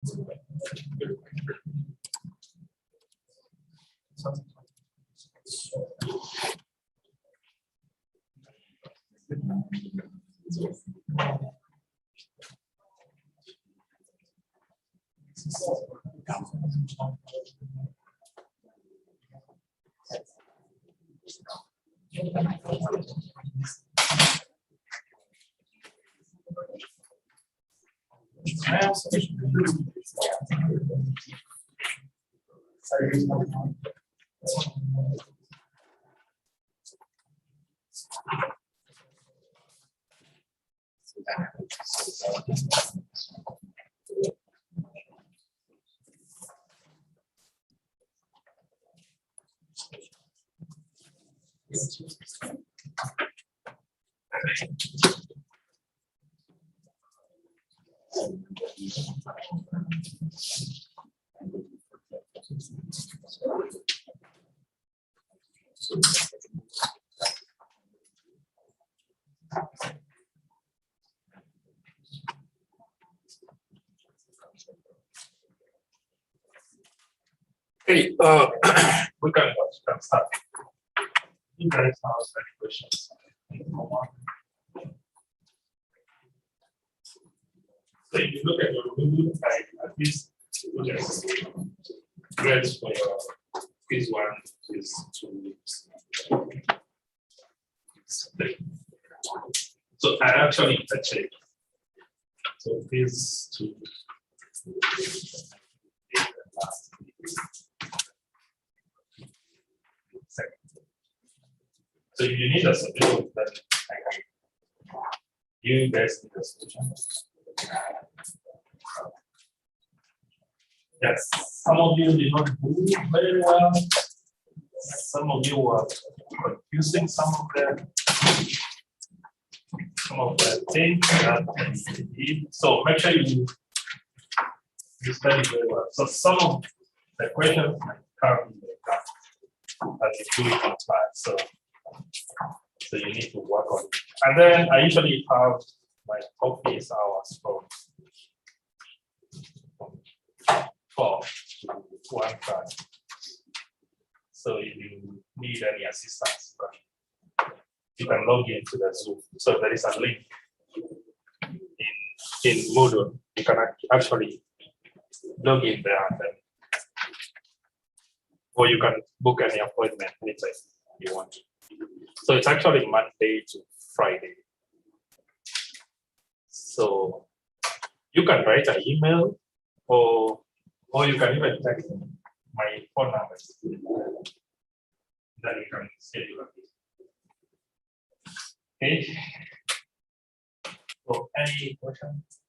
Okay, we can start. You guys have any questions? So if you look at your Google, at least look at grades for your quiz 1, quiz 2, quiz 3. So I actually checked. So quiz 2. So if you need a solution, then you guys need a solution. Yes, some of you did not do very well. Some of you were confusing some of the things that you need. So make sure you study very well. So some of the questions might come in the class as you do it on class. So you need to work on it. And then I usually have my office hours from 4 to 1:30. So if you need any assistance, you can log into the Zoom. So there is a link in Moodle. You can actually log in there and then, or you can book any appointment anytime you want. So it's actually Monday to Friday. So you can write an email or you can even text my phone number. Then you can schedule it. Okay. So any questions?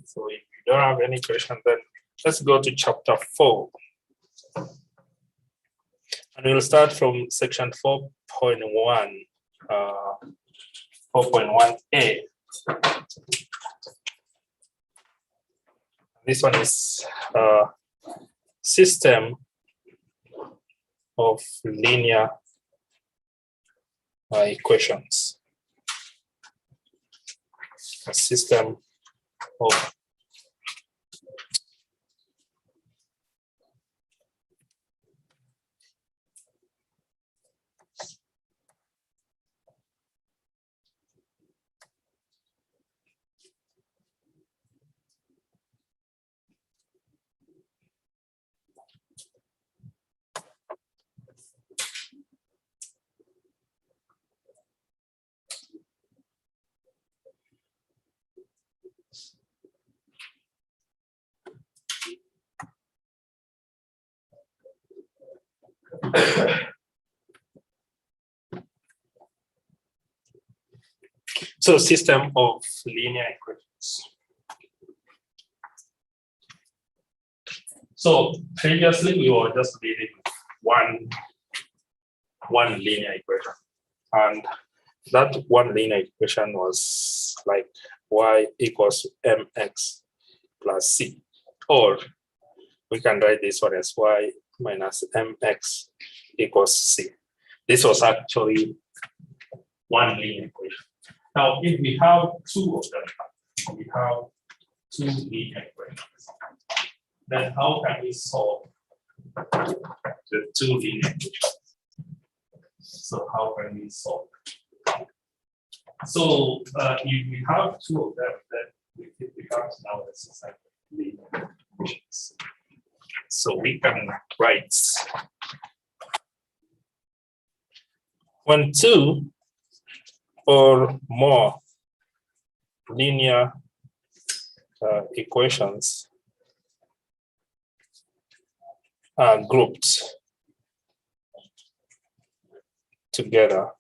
So if you don't have any question, then let's go to chapter 4. And we'll start from section 4.1, 4.1a. This one is system of linear equations. A system of so system of linear equations. So previously we were just dealing with one linear equation, and that one linear equation was like y equals mx plus c, or we can write this one as y minus mx equals c. This was actually one linear equation. Now, if we have two of them, we have two linear equations. Then how can we solve the two linear equations? So how can we solve? So if we have two of them, then it becomes now a system of linear equations. So we can write when two or more linear equations are grouped together,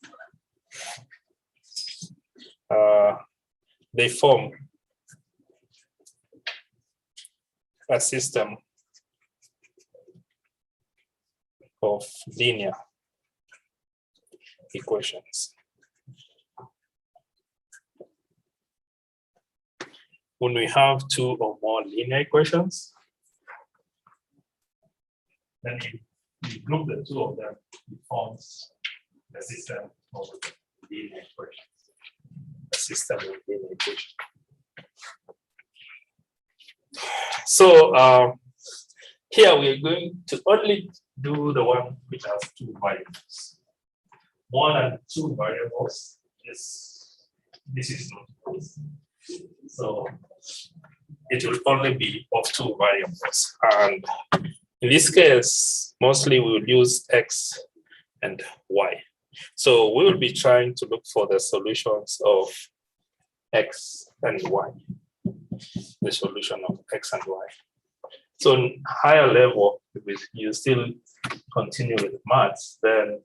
they form a system of linear equations. When we have two or more linear equations, then we group the two of them, it forms the system of linear equations. A system of linear equations. So here we are going to only do the one which has two variables. More than two variables this is not possible. So it will only be of two variables. And in this case, mostly we will use X and Y. So we will be trying to look for the solutions of X and Y. The solution of X and Y. So in higher level, if you still continue with maths, then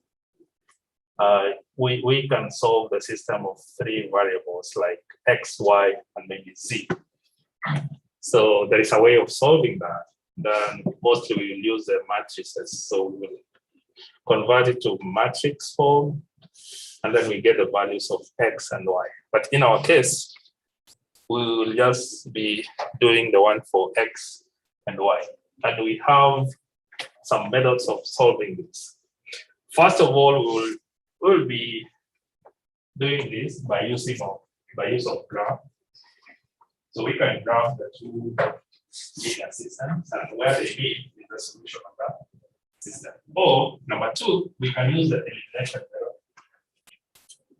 we can solve the system of three variables like X, Y, and maybe Z. So there is a way of solving that. Then mostly we will use the matrices. So we will convert it to matrix form, and then we get the values of X and Y. But in our case, we will just be doing the one for X and Y. And we have some methods of solving this. First of all, we will be doing this by use of graph. So we can graph the two linear systems and where they meet is the solution of that system. Or number two, we can use the elimination method.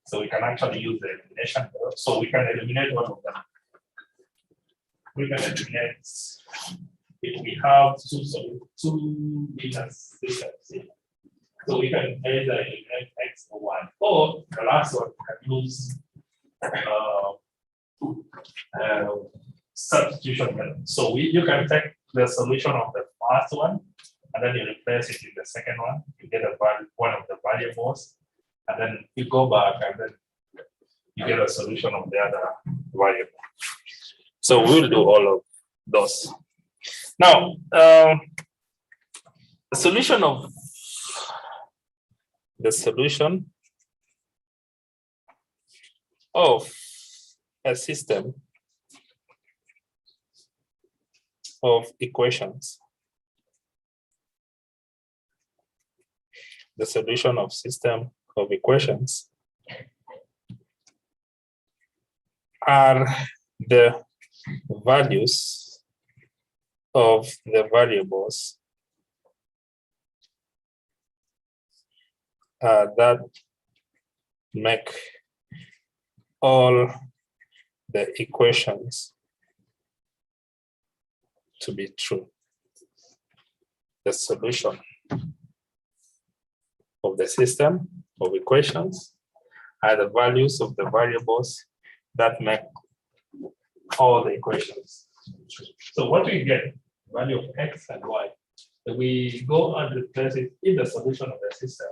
So we can actually use the elimination method. So we can eliminate one of them. We can eliminate if we have two linear systems. So we can either eliminate X or Y. Or the last one, we can use substitution method. So you can take the solution of the first one and then you replace it in the second one. You get one of the variables, and then you go back and then you get a solution of the other variable. So we'll do all of those. Now, the solution of a system of equations. The solution of system of equations are the values of the variables that make all the equations to be true. The solution of the system of equations are the values of the variables that make all the equations true. So what we get, value of X and Y, we go and replace it in the solution of the system,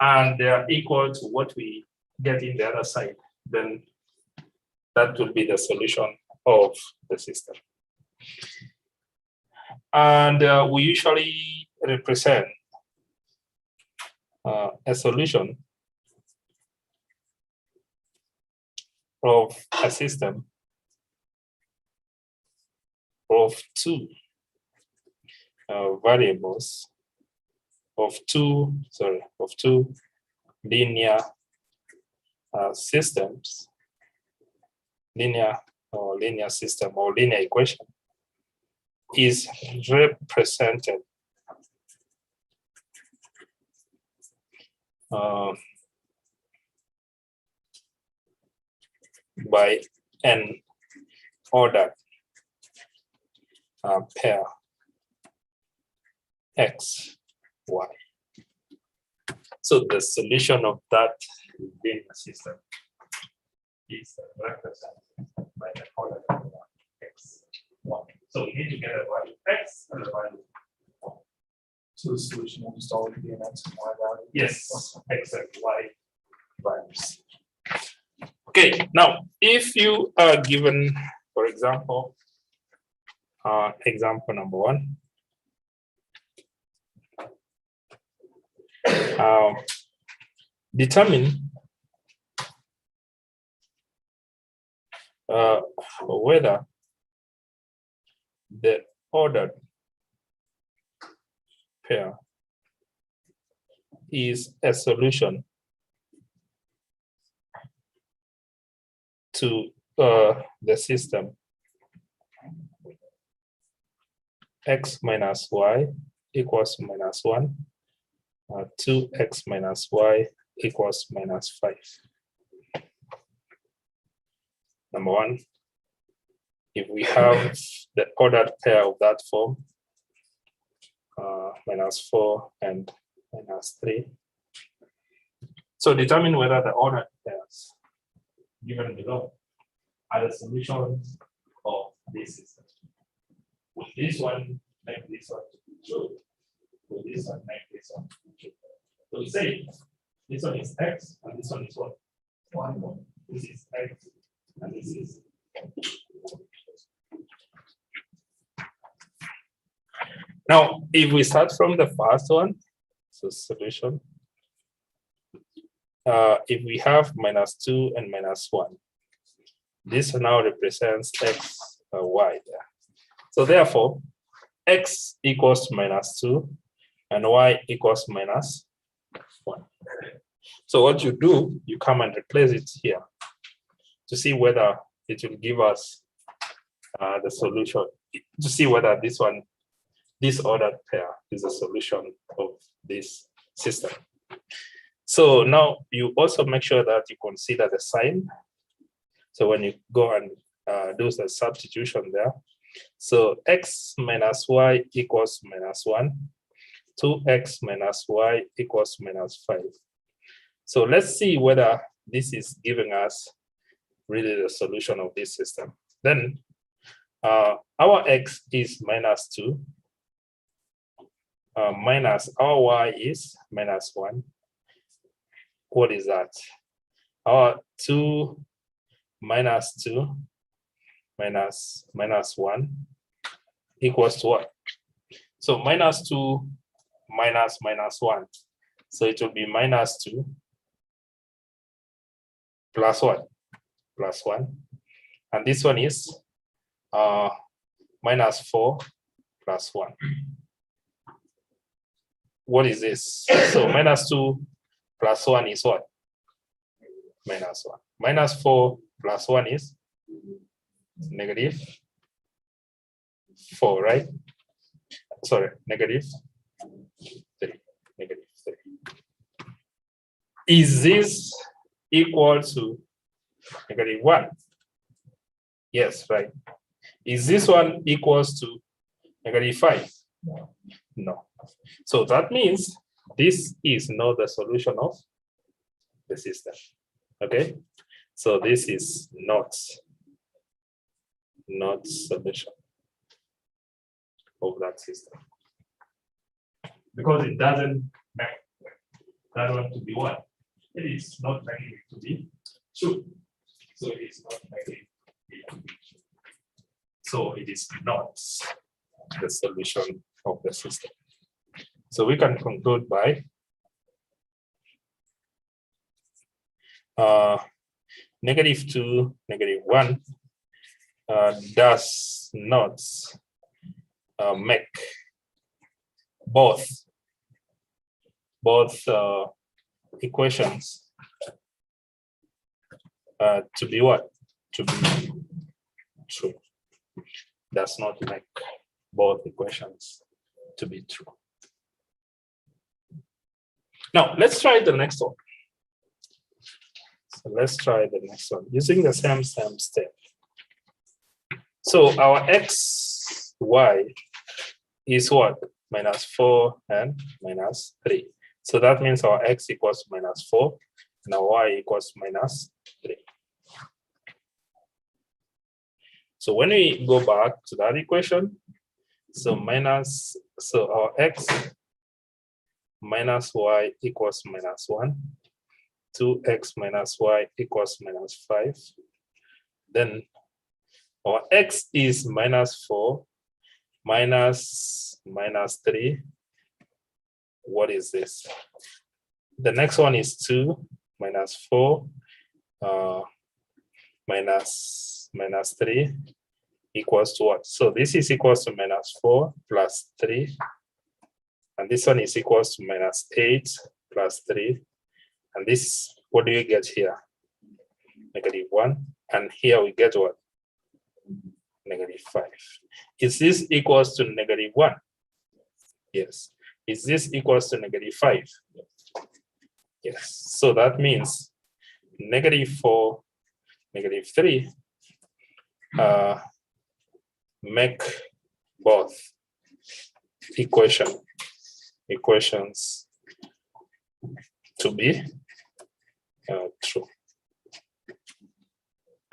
and they are equal to what we get in the other side, then that will be the solution of the system. And we usually represent a solution of a system of two variables of two linear systems, linear or linear system or linear equation is represented by an ordered pair x, y. So the solution of that linear system is represented by the ordered pair x, y. So we need to get a value x and a value y. So the solution will just always be an x and y value. Yes, x and y values. Okay, now if you are given, for example, example number 1. Determine whether the ordered pair is a solution to the system x minus y equals -1, 2x minus y equals -5. Number 1, if we have the ordered pair of that form, -4 and -3. So determine whether the ordered pairs given below are the solutions of this system. With this one, make this one true. With this one, make this one true. So we say this one is x and this one is what? Y. This is x and this is. Now, if we start from the first one, so solution, if we have -2 and -1, this now represents x, y there. So therefore, x equals -2 and y equals -1. So what you do, you come and replace it here to see whether it will give us the solution, to see whether this ordered pair is a solution of this system. So now you also make sure that you consider the sign. So when you go and do the substitution there, so x minus y equals -1, 2x minus y equals -5. So let's see whether this is giving us really the solution of this system. Then our x is -2, minus our y is -1. What is that? Our 2 minus 2 minus -1 equals to what? So -2 minus -1. So it will be -2 plus what? Plus 1. And this one is -4 plus 1. What is this? So -2 plus 1 is what? -1. -4 plus 1 is -4, right? Sorry, -3. -3. Is this equal to -1? Yes, right. Is this one equals to -5? No. So that means this is not the solution of the system. Okay, so this is not solution of that system, because it doesn't make that one to be what? It is not making it to be true. So it is not making it to be true. So it is not the solution of the system. So we can conclude by -2, -1 does not make both equations to be what? To be true. Does not make both equations to be true. Now, let's try the next one. So let's try the next one using the same step. So our x, y is what? -4 and -3. So that means our x equals -4 and our y equals -3. So when we go back to that equation, so our x minus y equals -1, 2x minus y equals -5. Then our x is -4 -3. What is this? The next one is 2 -4 -3 equals to what? So this is equals to -4 plus 3. And this one is equals to -8 plus 3. And this, what do you get here? -1. And here we get what? -5. Is this equals to -1? Yes. Is this equals to -5? Yes. So that means -4, -3 make both equations to be true.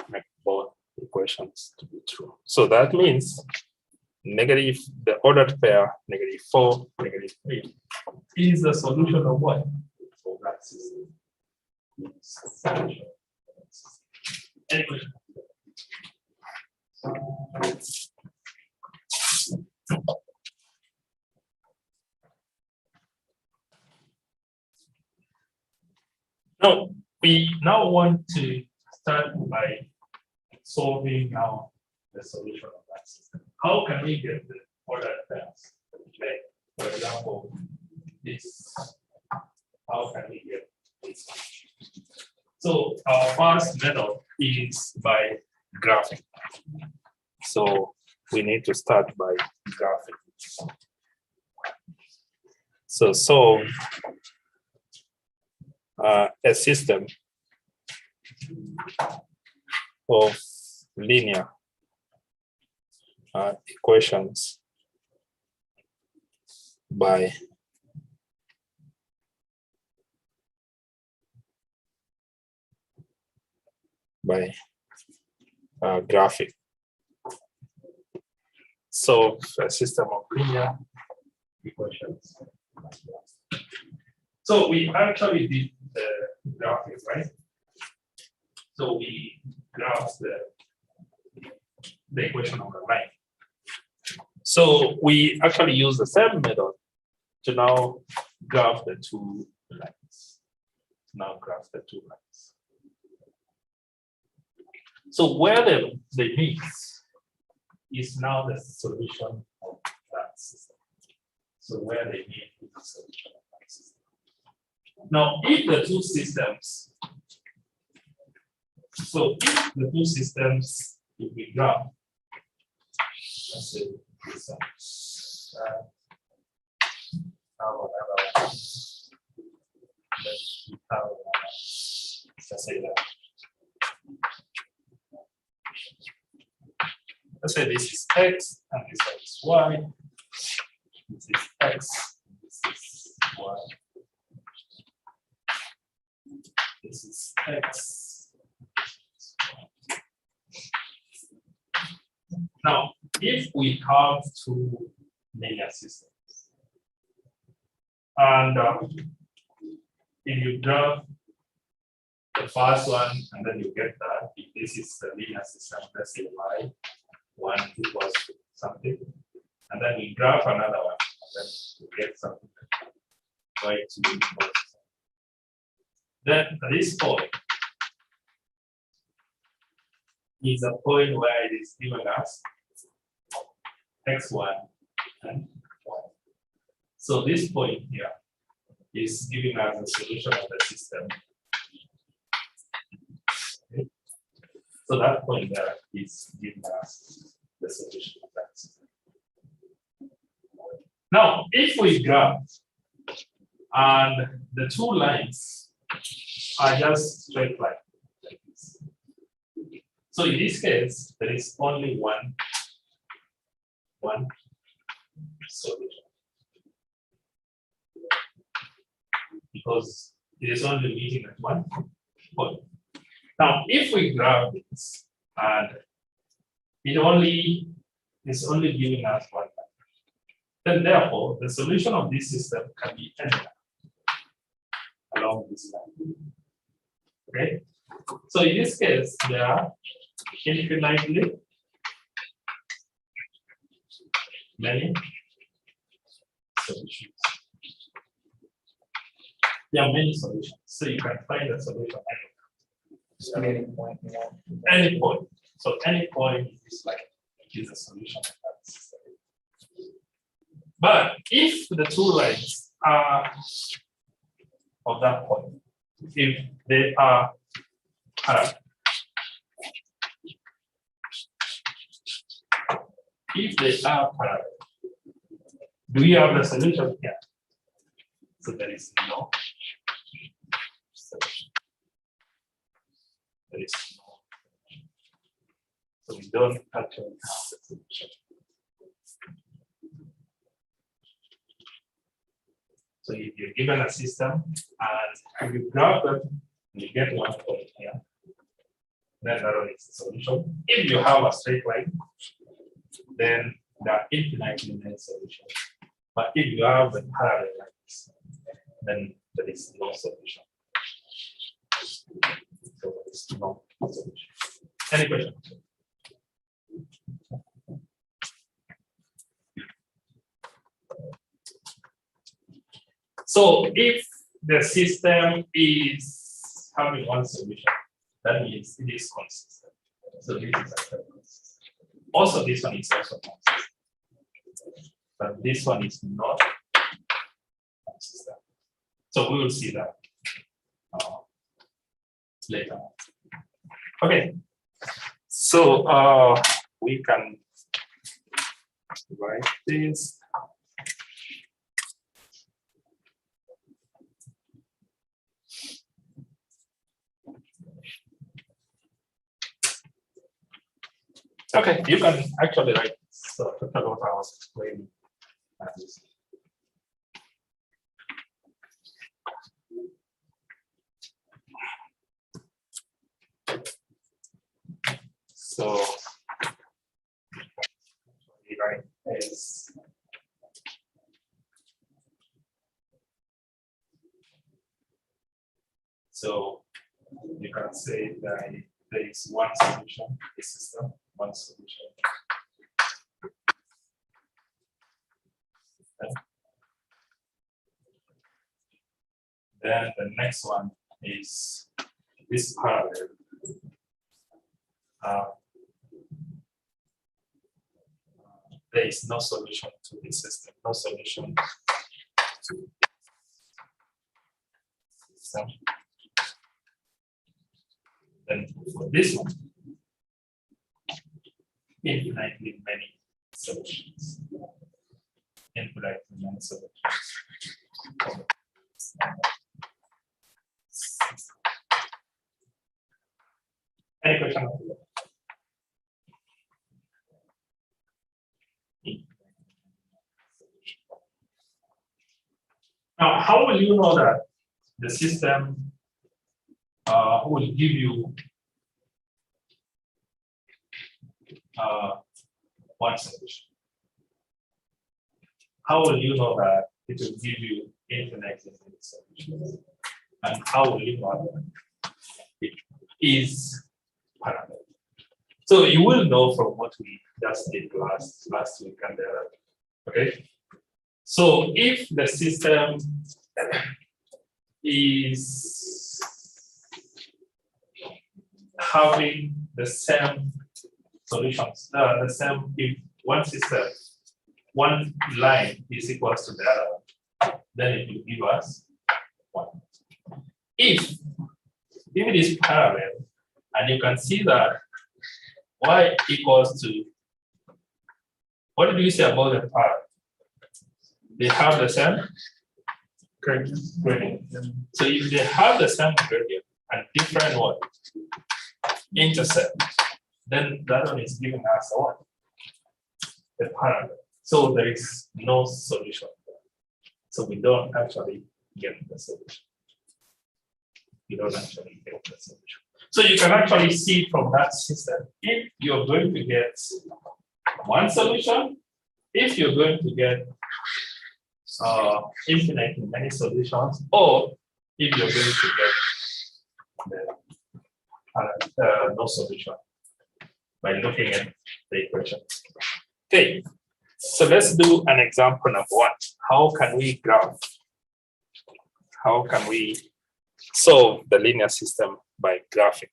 Make both equations to be true. So that means the ordered pair -4, -3 is the solution of what? For that system. Any question? Now, we now want to start by solving now the solution of that system. How can we get the ordered pairs? Like, for example, this. How can we get this? So our first method is by graphing. So we need to start by graphing. So solve a system of linear equations by graphing. So a system of linear equations. So we actually did the graphic, right? So we graphed the equation on the line. So we actually use the same method to now graph the two lines. So where they meet is now the solution of that system. So where they meet is the solution of that system. Now, if the two systems, if we graph, let's say this one, let's say that. Let's say this is x and this is y. This is x, this is y. This is x. Now, if we have two linear systems, and if you graph the first one and then you get that, if this is the linear system, let's say y1 equals to something, and then we graph another one, and then we get something y2 equals to something. Then at this point is a point where it is given us x1 and y. So this point here is giving us the solution of the system. Okay. So that point there is giving us the solution of that system. Now, if we graph and the two lines are just straight line like this. So in this case, there is only one solution. Because it is only meeting at one point. Now, if we graph this and it is only giving us one line, then therefore the solution of this system can be anywhere along this line. Okay, so in this case, there are infinitely many solutions. There are many solutions, so you can find a solution anywhere. Any point, you know. Any point. So any point is like is a solution of that system. But if the two lines are of that point, if they are parallel, do we have the solution here? So there is no solution. There is no solution. So we don't actually have the solution. So if you're given a system and you graph them, you get one point here. Then that is the solution. If you have a straight line, then there are infinitely many solutions. But if you have the parallel lines, then there is no solution. So there is no solution. Any questions? So if the system is having one solution, that means it is consistent. So this is actually consistent. Also, this one is also consistent. But this one is not consistent. So we will see that later. Okay. So we can write this. Okay, you can actually write so what I was explaining. So right is so you can say that there is one solution, a system, one solution. Then the next one is this parallel. There is no solution to this system, no solution to this system. Then for this one, infinitely many solutions. Infinitely many solutions. Any question? Now, how will you know that the system will give you one solution? How will you know that it will give you infinite solutions? And how will you know that it is parallel? So you will know from what we just did last week and the other. Okay. So if the system is having the same solutions, the same, if one system, one line is equal to the other, then it will give us one. If it is parallel, and you can see that y equals to, what did you say about the parallel? They have the same gradient. So if they have the same gradient and different what? Intercept, then that one is giving us a what? The parallel. So there is no solution. So we don't actually get the solution. You don't actually get the solution. So you can actually see from that system, if you're going to get one solution, if you're going to get infinitely many solutions, or if you're going to get no solution by looking at the equation. Okay, so let's do an example number one. How can we graph? How can we solve the linear system by graphing?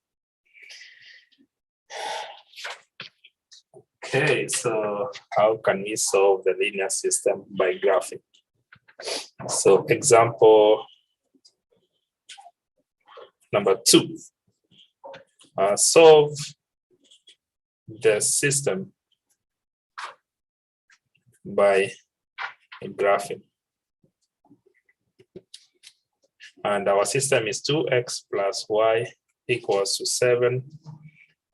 Okay, so how can we solve the linear system by graphing? So example number two, solve the system by graphing. And our system is 2x plus y equals to 7,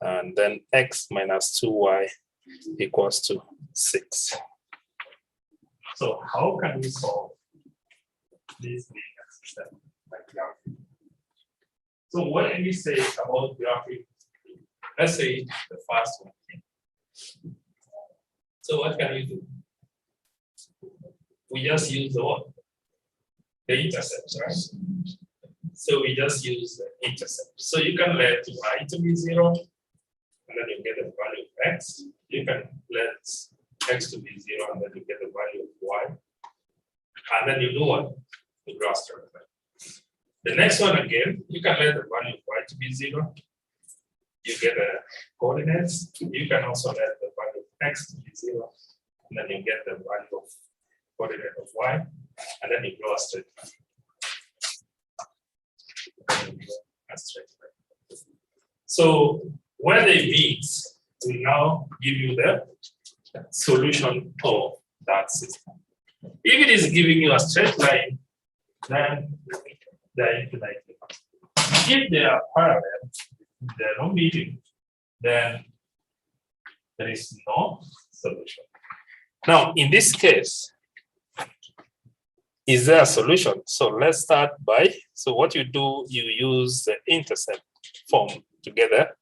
and then x minus 2y equals to 6. So how can we solve this linear system by graphing? So what can we say about graphing? Let's say the first one. So what can we do? We just use the what? The intercept, right? So we just use the intercept. So you can let y to be 0, and then you get the value of x. You can let x to be 0, and then you get the value of y. And then you do what? The grass term. The next one again, you can let the value of y to be 0. You get the coordinates. You can also let the value of x to be 0, and then you get the value of coordinate of y, and then you draw a straight line. So where they meet will now give you the solution of that system. If it is giving you a straight line, then they are infinite. If they are parallel, they are not meeting, then there is no solution. Now, in this case, is there a solution? So let's start by, so what you do, you use the intercept form together,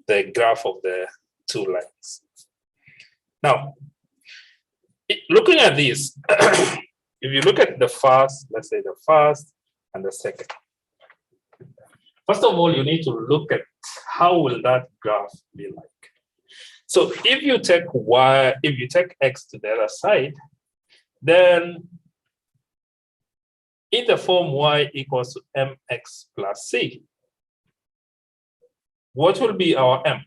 the graph of the two lines. Now, looking at this, if you look at the first, let's say the first and the second. First of all, you need to look at how will that graph be like. So if you take y, if you take x to the other side, then in the form y equals to mx plus c, what will be our m?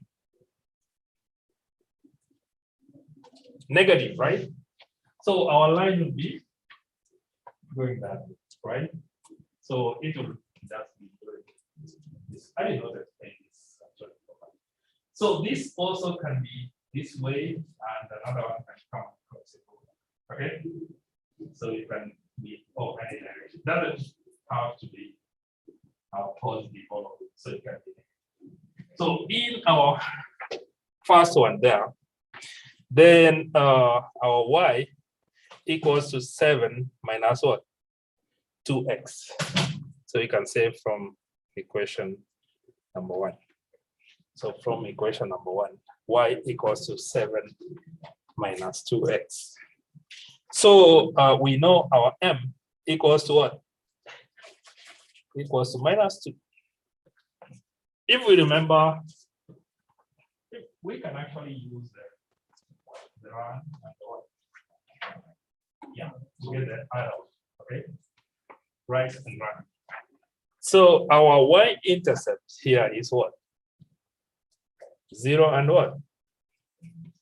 Negative, right? So our line will be going that way, right? So it will just be going this. I didn't know that this actually. So this also can be this way, and another one can come across it. Okay? So you can be any direction. It doesn't have to be positive or so it can be. So in our first one there, then our y equals to 7 minus what? 2x. So you can say from equation number 1. So from equation number 1, y equals to 7 minus 2x. So we know our m equals to what? Equals to minus 2. If we remember, we can actually use the run and the what? Yeah, to get the arrow, okay? Right and run. So our y-intercept here is what? 0 and what?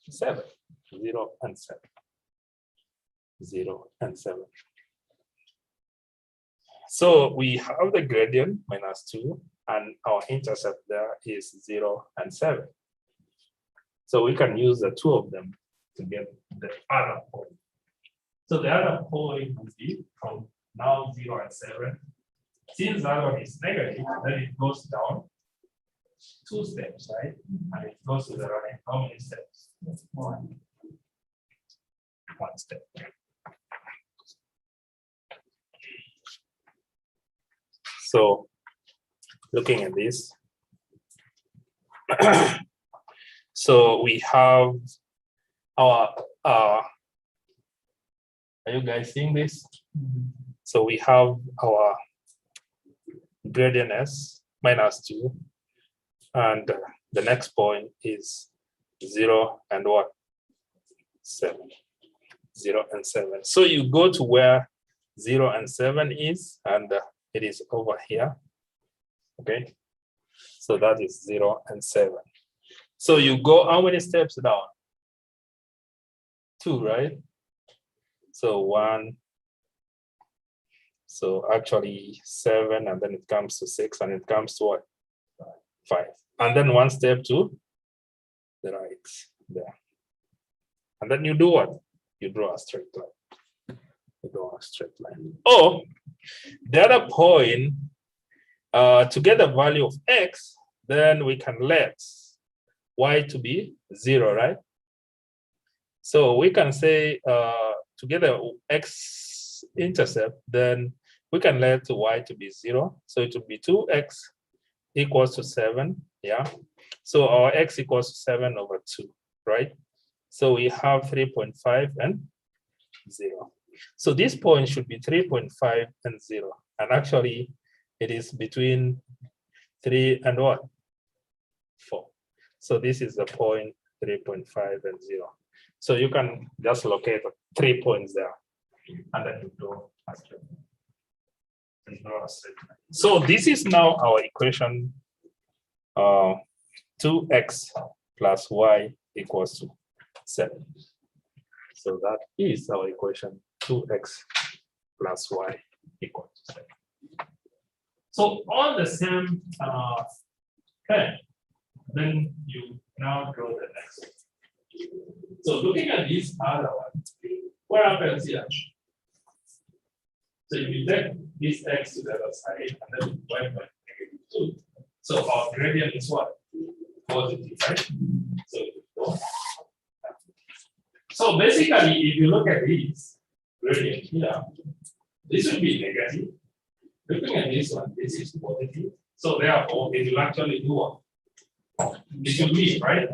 7. 0 and 7. 0 and 7. So we have the gradient minus 2, and our intercept there is 0 and 7. So we can use the two of them to get the other point. So the other point would be from now 0 and 7. Since that one is negative, then it goes down 2 steps, right? And it goes to the right. How many steps? One step. So looking at this, so we have our, are you guys seeing this? So we have our gradient s -2, and the next point is 0 and what? 7. 0 and 7. So you go to where 0 and 7 is, and it is over here. Okay. So that is 0 and 7. So you go how many steps down? 2, right? So 1. So actually 7, and then it comes to 6, and it comes to what? 5. And then 1 step to the right there. And then you do what? You draw a straight line. You draw a straight line. Oh, the other point, to get the value of x, then we can let y to be 0, right? So we can say to get the x intercept, then we can let y to be 0. So it would be 2x equals to 7. Yeah. So our x equals to 7 over 2, right? So we have 3.5 and 0. So this point should be 3.5 and 0. And actually, it is between 3 and what? 4. So this is the point 3.5 and 0. So you can just locate 3 points there, and then you draw a straight line. So this is now our equation 2x plus y equals to 7. So that is our equation 2x plus y equals to 7. So on the same pen, then you now draw the next one. So looking at this other one, what happens here? So if you take this x to the other side and then divide by -2. So our gradient is what? Positive, right? So basically, if you look at this gradient here, this will be negative. Looking at this one, this is positive. So therefore, it will actually do what? It will be, right?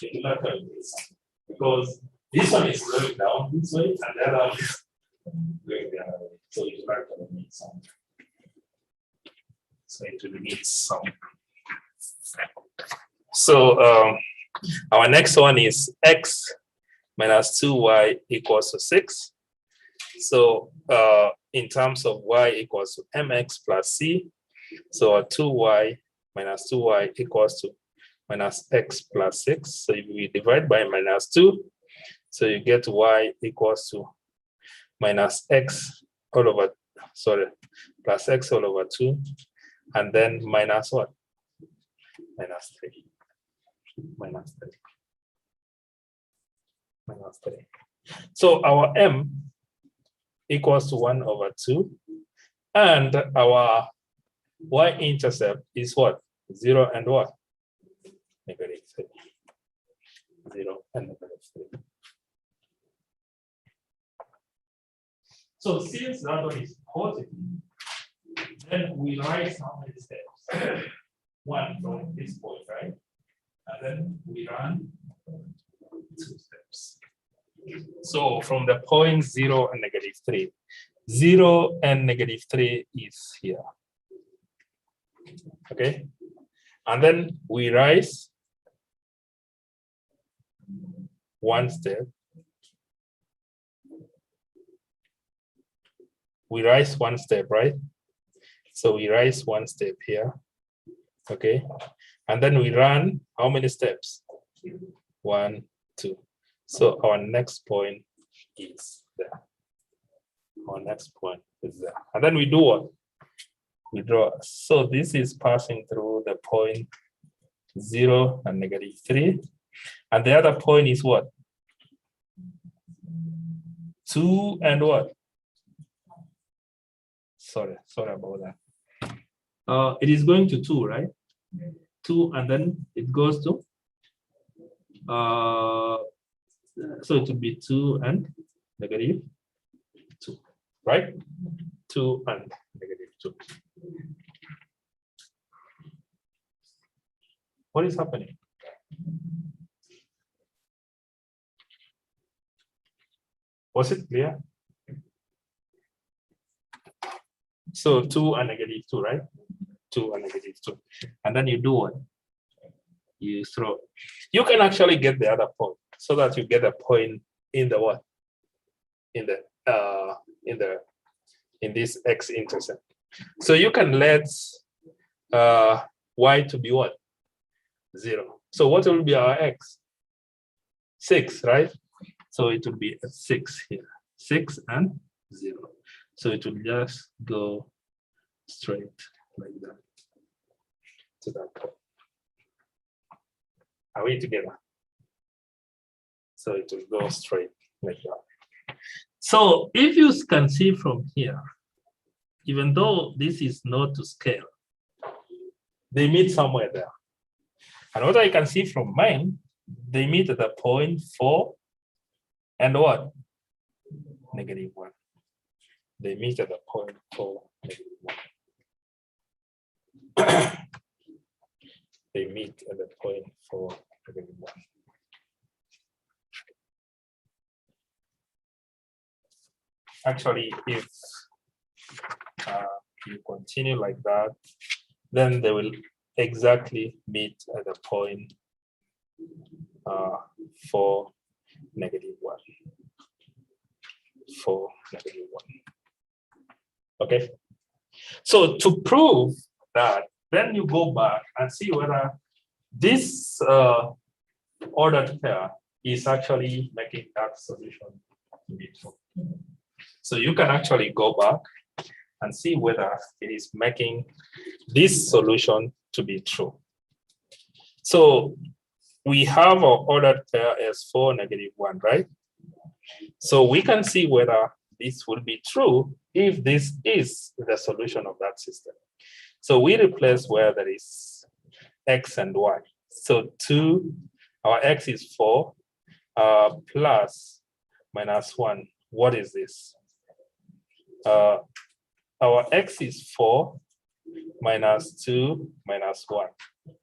It will actually be something. Because this one is going down this way, and the other one is going the other way. So it will actually need something. So it will need something. So our next one is x minus 2y equals to 6. So in terms of y equals to mx plus c, so our 2y minus 2y equals to minus x plus 6. So if we divide by -2, so you get y equals to minus x all over, plus x all over 2, and then minus what? Minus 3. Minus 3. Minus 3. So our m equals to 1 over 2, and our y-intercept is what? 0 and what? -3. 0 and -3. So since that one is positive, then we write how many steps? 1 from this point, right? And then we run 2 steps. So from the point 0 and -3, 0 and -3 is here. Okay. And then we rise 1 step. We rise 1 step, right? So we rise 1 step here. Okay. And then we run how many steps? 1, 2. So our next point is there. Our next point is there. And then we do what? We draw. So this is passing through the point 0 and -3. And the other point is what? 2 and what? Sorry about that. It is going to 2, right? 2 and then it goes to so it would be 2 and negative 2, right? 2 and negative 2. What is happening? Was it clear? So 2 and negative 2, right? 2 and negative 2. And then you do what? You throw. You can actually get the other point so that you get a point in the what? In this x-intercept. So you can let y to be what? 0. So what will be our x? 6, right? So it will be a 6 here. 6 and 0. So it will just go straight like that to that point. Are we together? So it will go straight like that. So if you can see from here, even though this is not to scale, they meet somewhere there. And what I can see from mine, they meet at the point 4 and what? Negative 1. They meet at the point 4, negative 1. They meet at the point 4, negative 1. Actually, if you continue like that, then they will exactly meet at the point 4, negative 1. 4, negative 1. Okay. So to prove that, then you go back and see whether this ordered pair is actually making that solution to be true. So you can actually go back and see whether it is making this solution to be true. So we have our ordered pair as 4, negative 1, right? So we can see whether this will be true if this is the solution of that system. So we replace where there is x and y. So 2, our x is 4 plus minus 1. What is this? Our x is 4 minus 2 minus 1.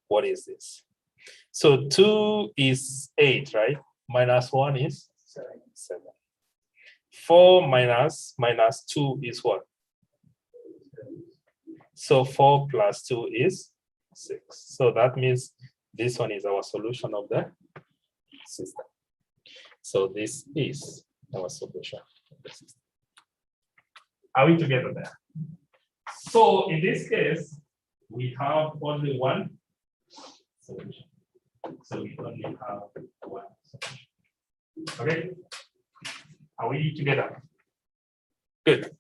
What is this? So 2 is 8, right? Minus 1 is 7. 4 minus 2 is what? So 4 plus 2 is 6. So that means this one is our solution of the system. So this is our solution of the system. Are we together there? So in this case, we have only one solution. So we only have one solution. Okay? Are we together? Good.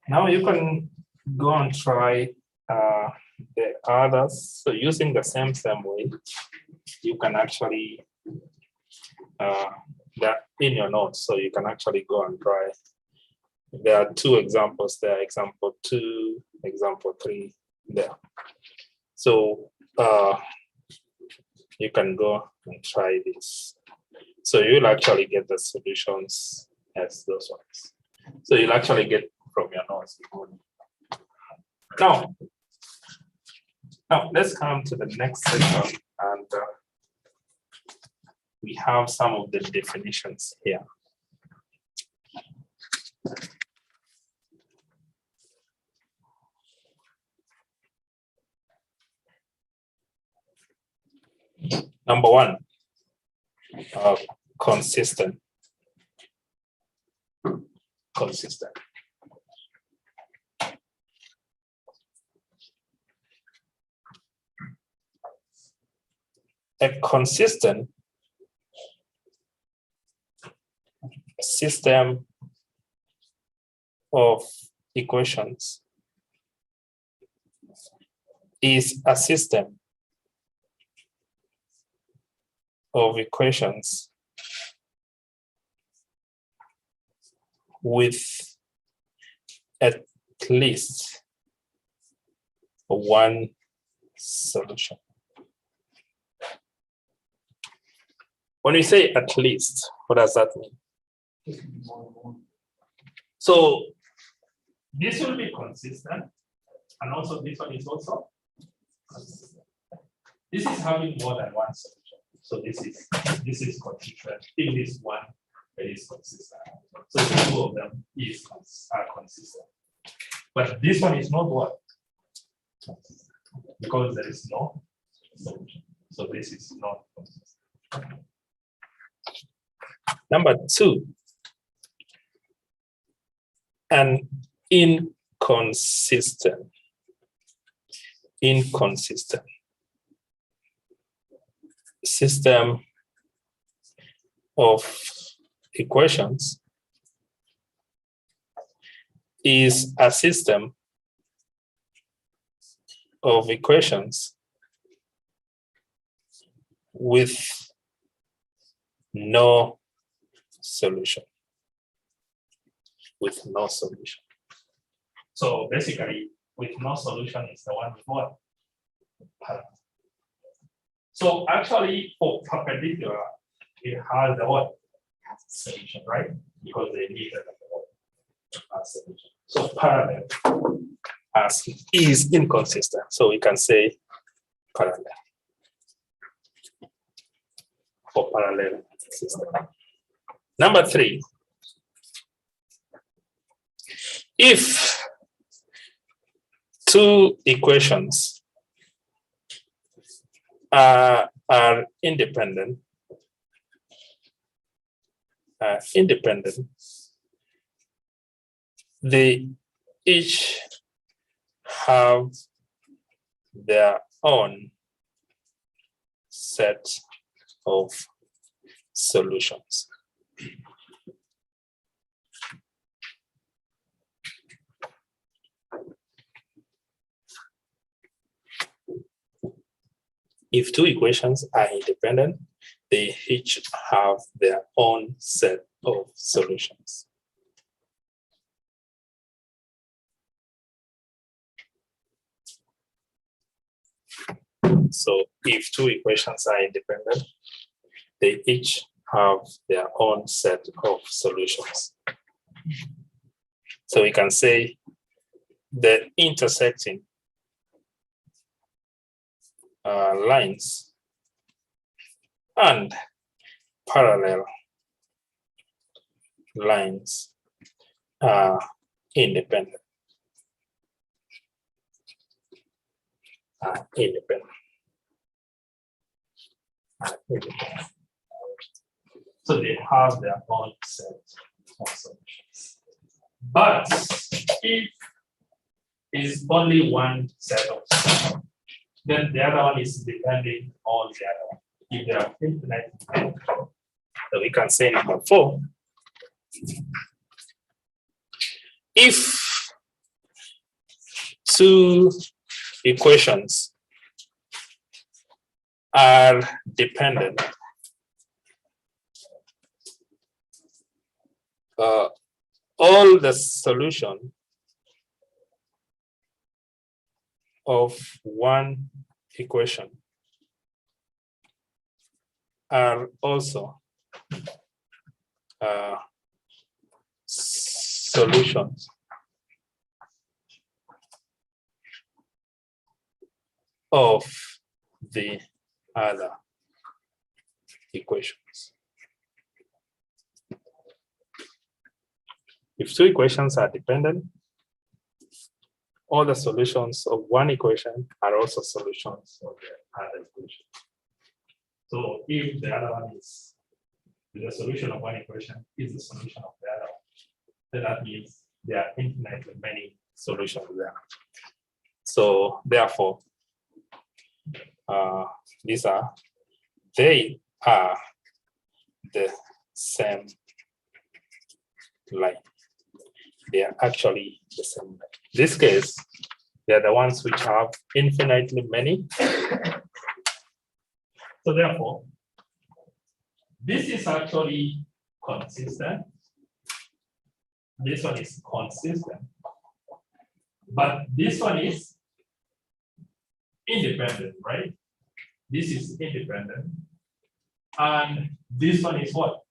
Now you can go and try the others. So using the same way, you can actually that in your notes. So you can actually go and try. There are 2 examples there. Example 2, example 3 there. So you can go and try this. So you'll actually get the solutions as those ones. So you'll actually get from your notes. Now let's come to the next section, and we have some of the definitions here. Number 1, consistent. consistent. A consistent system of equations is a system of equations with at least one solution. When we say at least, what does that mean? It could be more than one. So this will be consistent, and also this one is also consistent. This is having more than one solution. So this is consistent. In this one, it is consistent. So the two of them are consistent. But this one is not what? Consistent, because there is no solution. So this is not consistent. Number two, an inconsistent system of equations is a system of equations with no solution. With no solution. So basically, with no solution is the one with what? Parallel. So actually, for perpendicular, it has the what? Solution, right? Because they need a solution. So parallel Is inconsistent. So we can say parallel for parallel system. Number three, if two equations are independent, they each have their own set of solutions. If two equations are independent, they each have their own set of solutions. So if two equations are independent, they each have their own set of solutions. So we can say the intersecting lines and parallel lines are independent. So they have their own set of solutions. But if it's only one set of solutions, then the other one is depending on the other one. If they are infinite, So we can say number 4. If two equations are dependent, all the solution of one equation are also solutions of the other equations. If two equations are dependent, all the solutions of one equation are also solutions of the other equation. so if the other one is the solution of one equation is the solution of the other one, then that means there are infinitely many solutions there. So therefore, they are the same line. They are actually the same line. In this case, they are the ones which have infinitely many. So therefore, this is actually consistent. This one is consistent. But this one is independent, right? This is independent. And this one is what?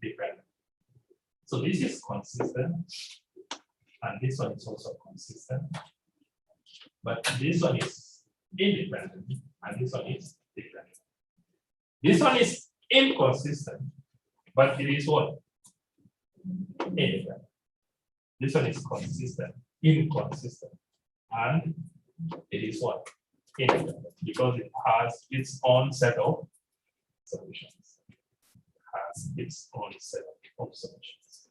Dependent. So this is consistent. And this one is also consistent. But this one is independent. And this one is dependent. This one is inconsistent. But it is what? Independent. This one is consistent, inconsistent. And it is what? Independent. Because it has its own set of solutions. It has its own set of solutions.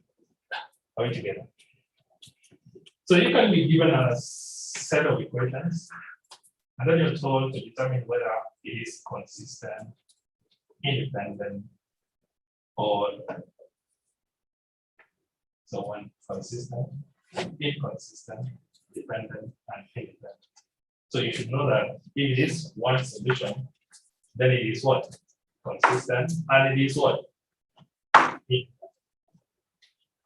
Are we together? So you can be given a set of equations, and then you're told to determine whether it is consistent, independent, or so one consistent, inconsistent, dependent, and independent. So you should know that if it is one solution, then it is what? Consistent, and it is what? Independent.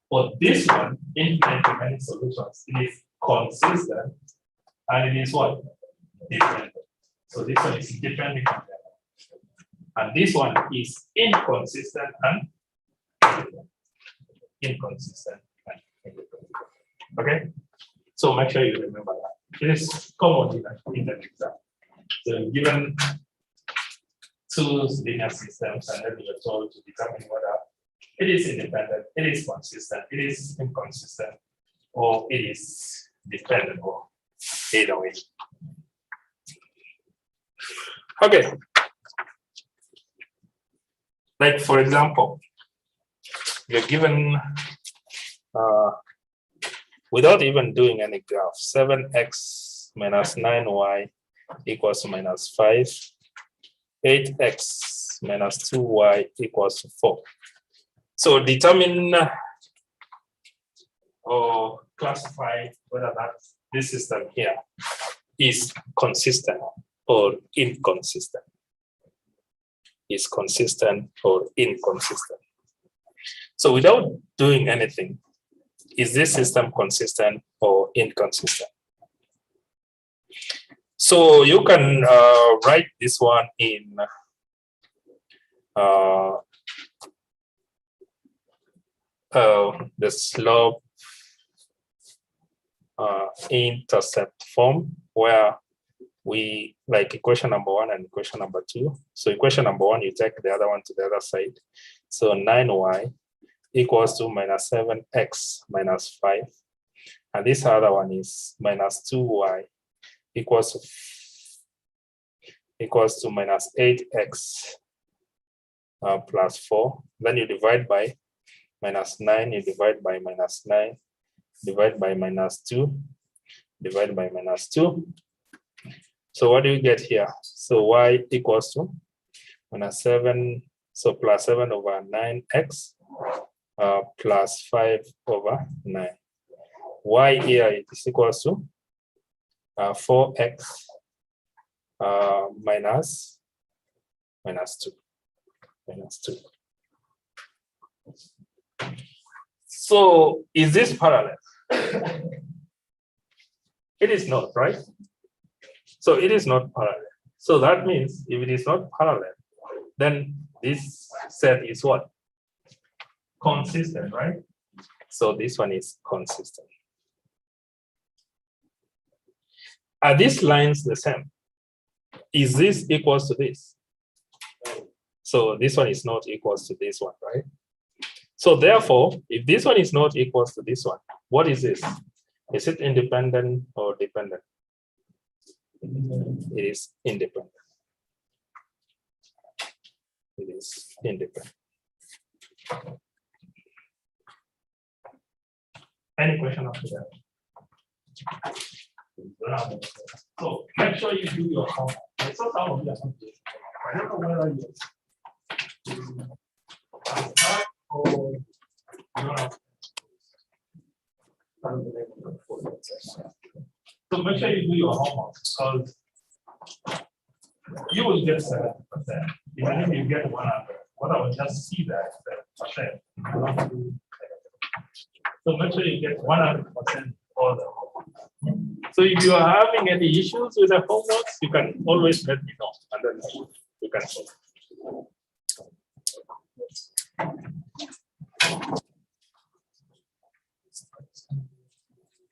For this one, infinitely many solutions, it is consistent, and it is what? Dependent. So this one is depending on the other. And this one is inconsistent and independent. Inconsistent and independent. Okay? So make sure you remember that. It is common in the exam. So given two linear systems, and then you're told to determine whether it is independent, it is consistent, it is inconsistent, or it is dependent, or either way. Okay. Like for example, you're given without even doing any graph, 7x minus 9y equals to minus 5, 8x minus 2y equals to 4. So determine or classify whether this system here is consistent or inconsistent. Is consistent or inconsistent. So without doing anything, is this system consistent or inconsistent? So you can write this one in the slope intercept form, where we like equation number 1 and equation number 2. So equation number 1, you take the other one to the other side. So 9y equals to minus 7x minus 5. And this other one is minus 2y equals to minus 8x plus 4. Then you divide by minus 9, you divide by minus 9, divide by minus 2, divide by minus 2. So what do you get here? So y equals to minus 7, so plus 7 over 9x plus 5 over 9. Y here is equals to 4x minus 2. So is this parallel? It is not, right? So it is not parallel. So that means if it is not parallel, then this set is what? Consistent, right? So this one is consistent. Are these lines the same? Is this equals to this? So this one is not equals to this one, right? So therefore, if this one is not equals to this one, what is this? Is it independent or dependent? It is independent. It is independent. Any question after that? So make sure you do your homework. I saw some of you are not doing it. I don't know whether you. Or you don't have. So make sure you do your homework because you will get 7%. Even if you get 100, what I will just see that percent. You don't have to do. So make sure you get 100% all the homework. So if you are having any issues with the homework, you can always let me know and then you can solve.